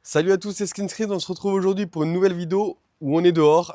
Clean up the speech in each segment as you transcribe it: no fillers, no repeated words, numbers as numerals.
Salut à tous, c'est Skinscreen. On se retrouve aujourd'hui pour une nouvelle vidéo où on est dehors,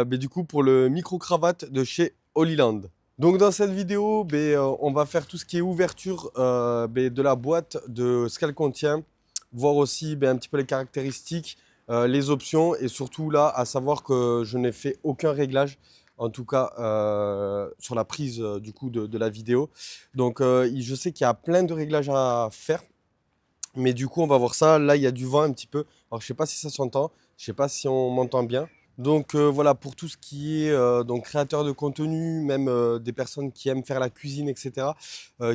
mais du coup pour le micro-cravate de chez Holyland. Donc dans cette vidéo, on va faire tout ce qui est ouverture de la boîte, de ce qu'elle contient, voir aussi un petit peu les caractéristiques, les options et surtout là à savoir que je n'ai fait aucun réglage, en tout cas sur la prise du coup de la vidéo. Donc je sais qu'il y a plein de réglages à faire. Mais du coup, on va voir ça. Là, il y a du vent un petit peu. Alors, je sais pas si ça s'entend. Je sais pas si on m'entend bien. Donc voilà, pour tout ce qui est donc créateur de contenu, même des personnes qui aiment faire la cuisine, etc.,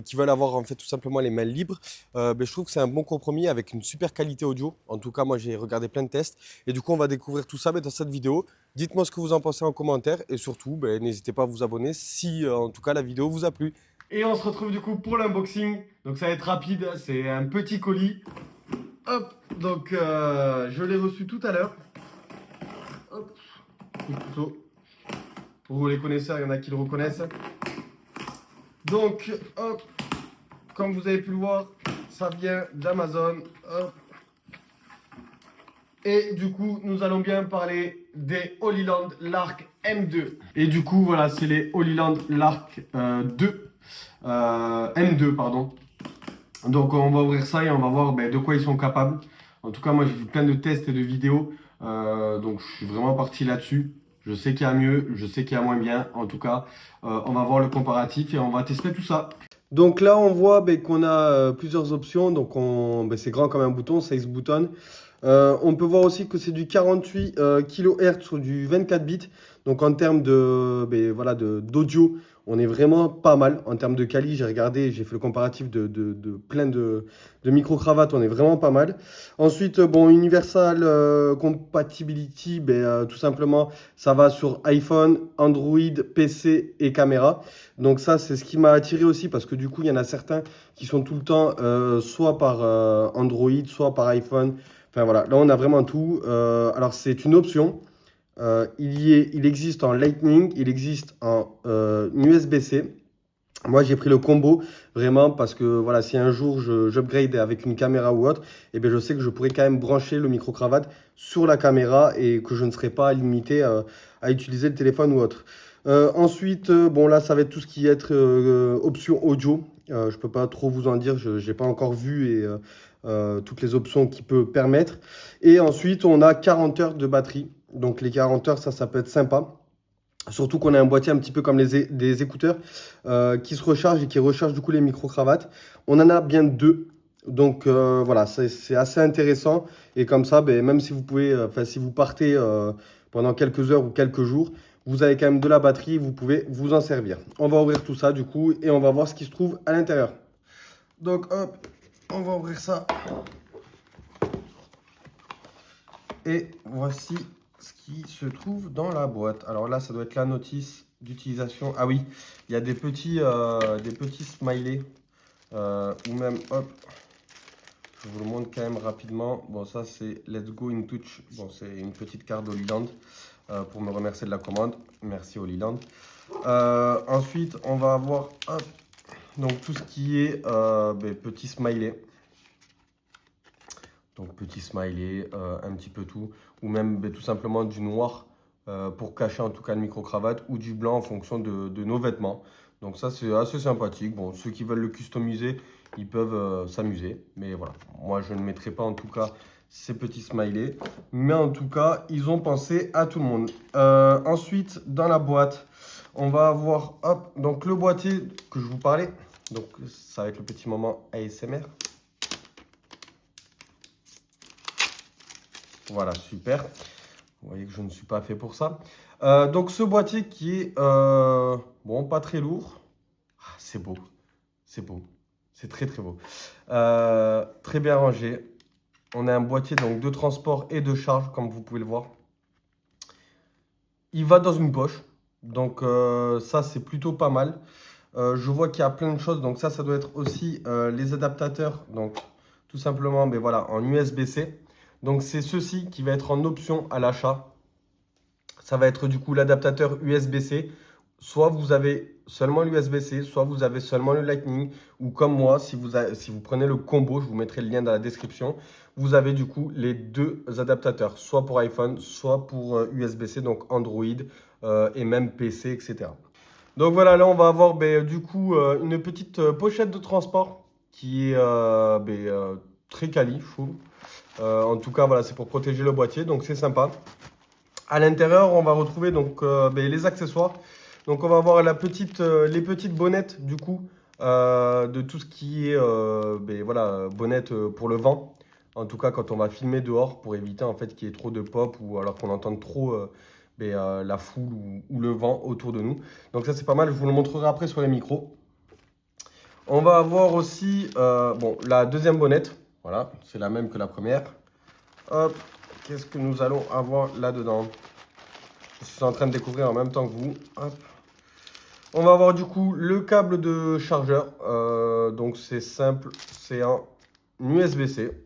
qui veulent avoir en fait tout simplement les mains libres, je trouve que c'est un bon compromis avec une super qualité audio. En tout cas, moi j'ai regardé plein de tests et du coup on va découvrir tout ça dans cette vidéo. Dites-moi ce que vous en pensez en commentaire et surtout, n'hésitez pas à vous abonner si en tout cas la vidéo vous a plu. Et on se retrouve du coup pour l'unboxing. Donc ça va être rapide, c'est un petit colis. Hop, donc je l'ai reçu tout à l'heure. Hop, coup de couteau. Pour les connaisseurs, il y en a qui le reconnaissent. Donc, hop, comme vous avez pu le voir, ça vient d'Amazon. Hop. Et du coup, nous allons bien parler des Holyland Lark M2. Et du coup, voilà, c'est les Holyland Lark 2. M2, pardon. Donc on va ouvrir ça et on va voir de quoi ils sont capables. En tout cas, moi j'ai vu plein de tests et de vidéos. Donc je suis vraiment parti là-dessus. Je sais qu'il y a mieux, je sais qu'il y a moins bien. En tout cas, on va voir le comparatif et on va tester tout ça. Donc là, on voit qu'on a plusieurs options. Donc c'est grand comme un bouton, 16 boutons. On peut voir aussi que c'est du 48 kHz sur du 24 bits. Donc en termes voilà, d'audio, on est vraiment pas mal. En termes de quali, j'ai regardé, j'ai fait le comparatif de plein de micro-cravates, on est vraiment pas mal. Ensuite, Universal Compatibility, tout simplement, ça va sur iPhone, Android, PC et caméra. Donc ça, c'est ce qui m'a attiré aussi parce que du coup, il y en a certains qui sont tout le temps soit par Android, soit par iPhone. Enfin voilà, là on a vraiment tout. Alors c'est une option. Il existe en Lightning, il existe en USB-C. Moi j'ai pris le combo vraiment parce que voilà, si un jour j'upgrade avec une caméra ou autre, je sais que je pourrais quand même brancher le micro-cravate sur la caméra et que je ne serai pas limité à utiliser le téléphone ou autre. Ensuite, là ça va être tout ce qui est option audio. Je peux pas trop vous en dire, je n'ai pas encore vu toutes les options qu'il peut permettre. Et ensuite, on a 40 heures de batterie. Donc les 40 heures, ça peut être sympa. Surtout qu'on a un boîtier un petit peu comme des écouteurs qui se rechargent et qui rechargent du coup les micro-cravates. On en a bien deux. Donc voilà, c'est assez intéressant. Et comme ça, même si vous pouvez, si vous partez pendant quelques heures ou quelques jours, vous avez quand même de la batterie, vous pouvez vous en servir. On va ouvrir tout ça du coup et on va voir ce qui se trouve à l'intérieur. Donc hop, on va ouvrir ça. Et voici ce qui se trouve dans la boîte. Alors là, ça doit être la notice d'utilisation. Ah oui, il y a des petits smileys. Ou même, hop, je vous le montre quand même rapidement. Bon, ça c'est Let's Go in Touch. Bon, c'est une petite carte d'Holyland pour me remercier de la commande. Merci Holyland. Ensuite, on va avoir hop, donc tout ce qui est petit smiley. Donc petit smiley, un petit peu tout. Ou même tout simplement du noir pour cacher en tout cas le micro-cravate. Ou du blanc en fonction de nos vêtements. Donc ça c'est assez sympathique. Bon, ceux qui veulent le customiser, ils peuvent s'amuser. Mais voilà, moi je ne mettrai pas en tout cas ces petits smileys. Mais en tout cas, ils ont pensé à tout le monde. Ensuite, dans la boîte, on va avoir hop, donc le boîtier que je vous parlais. Donc ça va être le petit moment ASMR. Voilà, super. Vous voyez que je ne suis pas fait pour ça. Donc ce boîtier qui est, pas très lourd. Ah, c'est beau, c'est beau. C'est très très beau. Très bien rangé. On a un boîtier donc de transport et de charge, comme vous pouvez le voir. Il va dans une poche. Donc ça, c'est plutôt pas mal. Je vois qu'il y a plein de choses. Donc ça doit être aussi les adaptateurs. Donc tout simplement, voilà, en USB-C. Donc c'est ceci qui va être en option à l'achat. Ça va être du coup l'adaptateur USB-C. Soit vous avez seulement l'USB-C, soit vous avez seulement le Lightning. Ou comme moi, si vous prenez le combo, je vous mettrai le lien dans la description. vous avez du coup les deux adaptateurs, soit pour iPhone, soit pour USB-C, donc Android et même PC, etc. Donc voilà, là on va avoir du coup une petite pochette de transport qui est très quali, je trouve. En tout cas, voilà, c'est pour protéger le boîtier, donc c'est sympa. À l'intérieur, on va retrouver donc les accessoires. Donc on va avoir les petites bonnettes du coup de tout ce qui est voilà, bonnette pour le vent. En tout cas, quand on va filmer dehors pour éviter en fait qu'il y ait trop de pop ou alors qu'on entende trop la foule ou le vent autour de nous. Donc ça c'est pas mal, je vous le montrerai après sur les micros. On va avoir aussi la deuxième bonnette. Voilà, c'est la même que la première. Hop, qu'est-ce que nous allons avoir là-dedans? Je suis en train de découvrir en même temps que vous. Hop. On va avoir du coup le câble de chargeur. Donc c'est simple, c'est un USB-C.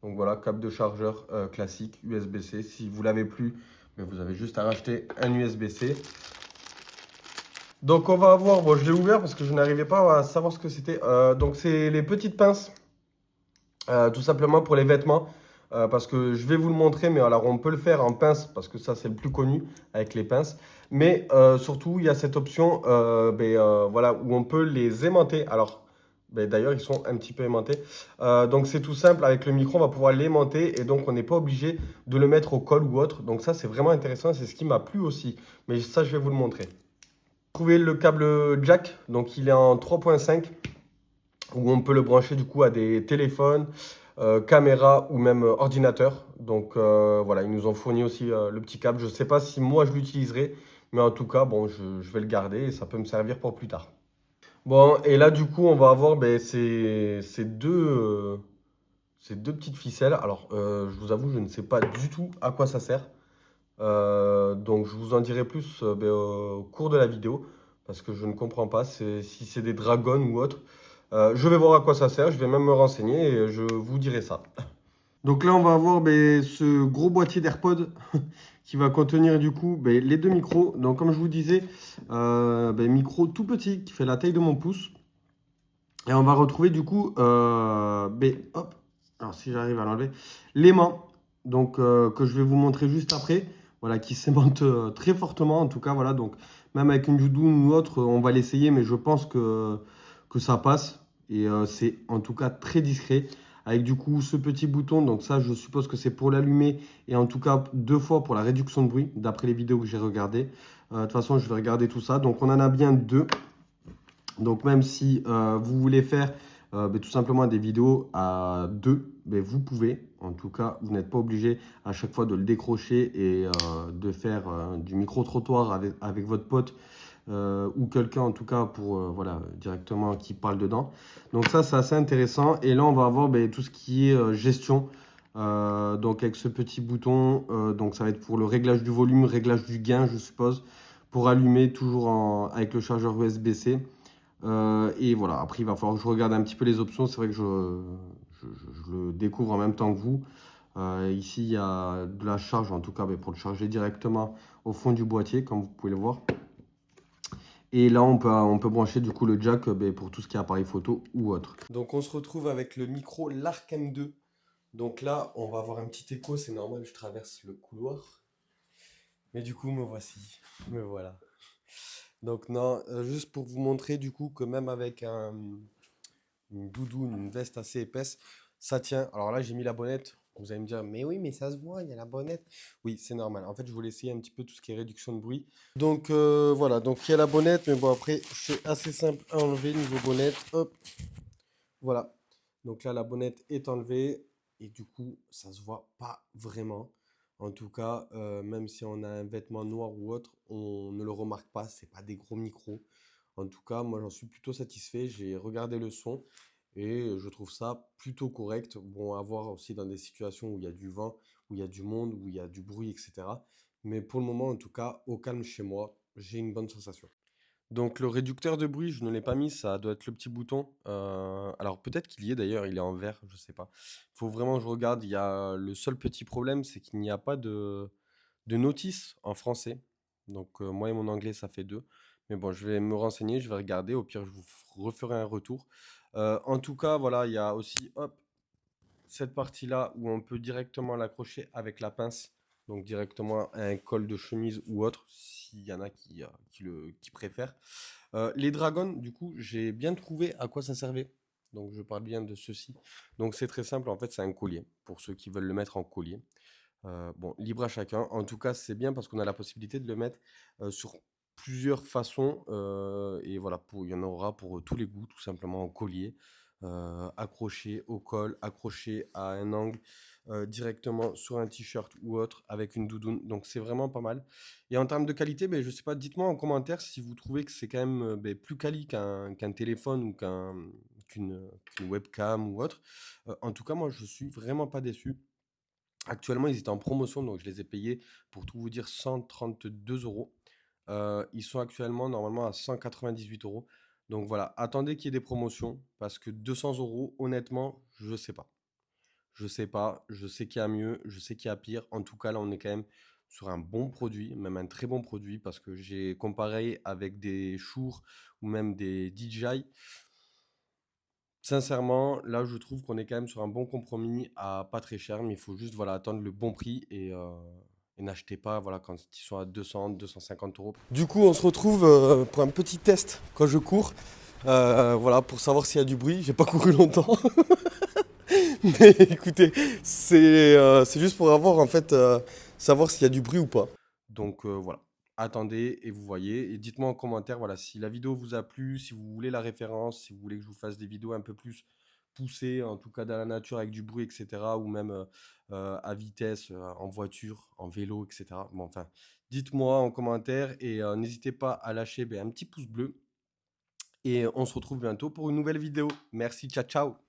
Donc voilà, câble de chargeur classique USB-C. Si vous l'avez plus, mais vous avez juste à racheter un USB-C. Donc on va avoir, bon je l'ai ouvert parce que je n'arrivais pas à savoir ce que c'était. Donc c'est les petites pinces, tout simplement pour les vêtements. Parce que je vais vous le montrer, mais alors on peut le faire en pince, parce que ça c'est le plus connu avec les pinces. Mais surtout, il y a cette option voilà, où on peut les aimanter. Alors, d'ailleurs, ils sont un petit peu aimantés. Donc c'est tout simple, avec le micro, on va pouvoir l'aimanter et donc on n'est pas obligé de le mettre au col ou autre. Donc ça, c'est vraiment intéressant, c'est ce qui m'a plu aussi. Mais ça, je vais vous le montrer. Trouver le câble jack, donc il est en 3.5 où on peut le brancher du coup à des téléphones, caméras ou même ordinateur. Donc voilà, ils nous ont fourni aussi le petit câble. Je ne sais pas si moi je l'utiliserai, mais en tout cas, bon, je vais le garder et ça peut me servir pour plus tard. Bon, et là du coup, on va avoir ces deux petites ficelles. Alors, je vous avoue, je ne sais pas du tout à quoi ça sert. Donc, je vous en dirai plus au cours de la vidéo parce que je ne comprends pas si c'est des dragons ou autre. Je vais voir à quoi ça sert, je vais même me renseigner et je vous dirai ça. Donc là, on va avoir ce gros boîtier d'AirPods qui va contenir du coup les deux micros. Donc comme je vous disais, micro tout petit qui fait la taille de mon pouce. Et on va retrouver du coup, hop, alors si j'arrive à l'enlever, l'aimant, donc que je vais vous montrer juste après, voilà, qui s'aimante très fortement en tout cas, voilà, donc même avec une doudoune ou autre, on va l'essayer, mais je pense que ça passe, et c'est en tout cas très discret, avec du coup ce petit bouton, donc ça je suppose que c'est pour l'allumer, et en tout cas deux fois pour la réduction de bruit, d'après les vidéos que j'ai regardées. De toute façon, je vais regarder tout ça, donc on en a bien deux. Donc même si vous voulez faire tout simplement des vidéos à deux, vous pouvez. En tout cas, vous n'êtes pas obligé à chaque fois de le décrocher et de faire du micro-trottoir avec votre pote ou quelqu'un en tout cas pour voilà, directement qui parle dedans. Donc ça, c'est assez intéressant. Et là, on va avoir tout ce qui est gestion. Donc avec ce petit bouton, donc ça va être pour le réglage du volume, réglage du gain, je suppose, pour allumer toujours avec le chargeur USB-C. Et voilà, après il va falloir que je regarde un petit peu les options. C'est vrai que je le découvre en même temps que vous. Ici, il y a de la charge, en tout cas pour le charger directement au fond du boîtier, comme vous pouvez le voir. Et là, on peut brancher du coup le jack pour tout ce qui est appareil photo ou autre. Donc on se retrouve avec le micro Lark M2. Donc là, on va avoir un petit écho, c'est normal, je traverse le couloir. Mais du coup, me voici, me voilà. Donc non, juste pour vous montrer du coup que même avec une doudoune, une veste assez épaisse, ça tient. Alors là, j'ai mis la bonnette. Vous allez me dire, mais oui, mais ça se voit, il y a la bonnette. Oui, c'est normal. En fait, je voulais essayer un petit peu tout ce qui est réduction de bruit. Donc voilà, donc il y a la bonnette, mais bon, après, c'est assez simple à enlever niveau bonnette. Hop, voilà. Donc là, la bonnette est enlevée et du coup, ça se voit pas vraiment. En tout cas, même si on a un vêtement noir ou autre, on ne le remarque pas. C'est pas des gros micros. En tout cas, moi, j'en suis plutôt satisfait. J'ai regardé le son et je trouve ça plutôt correct. Bon, à voir aussi dans des situations où il y a du vent, où il y a du monde, où il y a du bruit, etc. Mais pour le moment, en tout cas, au calme chez moi, j'ai une bonne sensation. Donc le réducteur de bruit, je ne l'ai pas mis, ça doit être le petit bouton. Alors peut-être qu'il y est d'ailleurs, il est en vert, je sais pas. Il faut vraiment que je regarde. Il y a le seul petit problème, c'est qu'il n'y a pas de notice en français. Donc moi et mon anglais, ça fait deux. Mais bon, je vais me renseigner, je vais regarder. Au pire, je vous referai un retour. En tout cas, voilà, il y a aussi, hop, cette partie-là où on peut directement l'accrocher avec la pince, donc directement à un col de chemise ou autre, s'il y en a qui préfèrent. Les dragons, du coup, j'ai bien trouvé à quoi ça servait. Donc je parle bien de ceci. Donc c'est très simple, en fait, c'est un collier, pour ceux qui veulent le mettre en collier. Bon, libre à chacun. En tout cas, c'est bien parce qu'on a la possibilité de le mettre sur plusieurs façons. Et voilà, il y en aura pour tous les goûts, tout simplement en collier, accroché au col, accroché à un angle, directement sur un t-shirt ou autre, avec une doudoune. Donc c'est vraiment pas mal. Et en termes de qualité, ben, je sais pas, dites-moi en commentaire si vous trouvez que c'est quand même ben, plus quali qu'un téléphone ou qu'une webcam ou autre. En tout cas, moi, je suis vraiment pas déçu. Actuellement, ils étaient en promotion, donc je les ai payés, pour tout vous dire, 132 euros. Ils sont actuellement normalement à 198 euros. Donc voilà, attendez qu'il y ait des promotions, parce que 200 euros, honnêtement, je sais pas. Je sais pas, je sais qu'il y a mieux, je sais qu'il y a pire. En tout cas, là, on est quand même sur un bon produit, même un très bon produit, parce que j'ai comparé avec des Shure ou même des DJI. Sincèrement, là, je trouve qu'on est quand même sur un bon compromis à pas très cher, mais il faut juste voilà, attendre le bon prix et n'achetez pas voilà, quand ils sont à 200, 250 euros. Du coup, on se retrouve pour un petit test quand je cours. Voilà, pour savoir s'il y a du bruit. J'ai pas couru longtemps. Mais écoutez, c'est juste pour avoir en fait savoir s'il y a du bruit ou pas. Donc voilà, attendez et vous voyez. Et dites-moi en commentaire voilà, si la vidéo vous a plu, si vous voulez la référence, si vous voulez que je vous fasse des vidéos un peu plus poussées, en tout cas dans la nature avec du bruit, etc. Ou même à vitesse, en voiture, en vélo, etc. Bon, enfin, dites-moi en commentaire et n'hésitez pas à lâcher ben, un petit pouce bleu. Et on se retrouve bientôt pour une nouvelle vidéo. Merci, ciao ciao.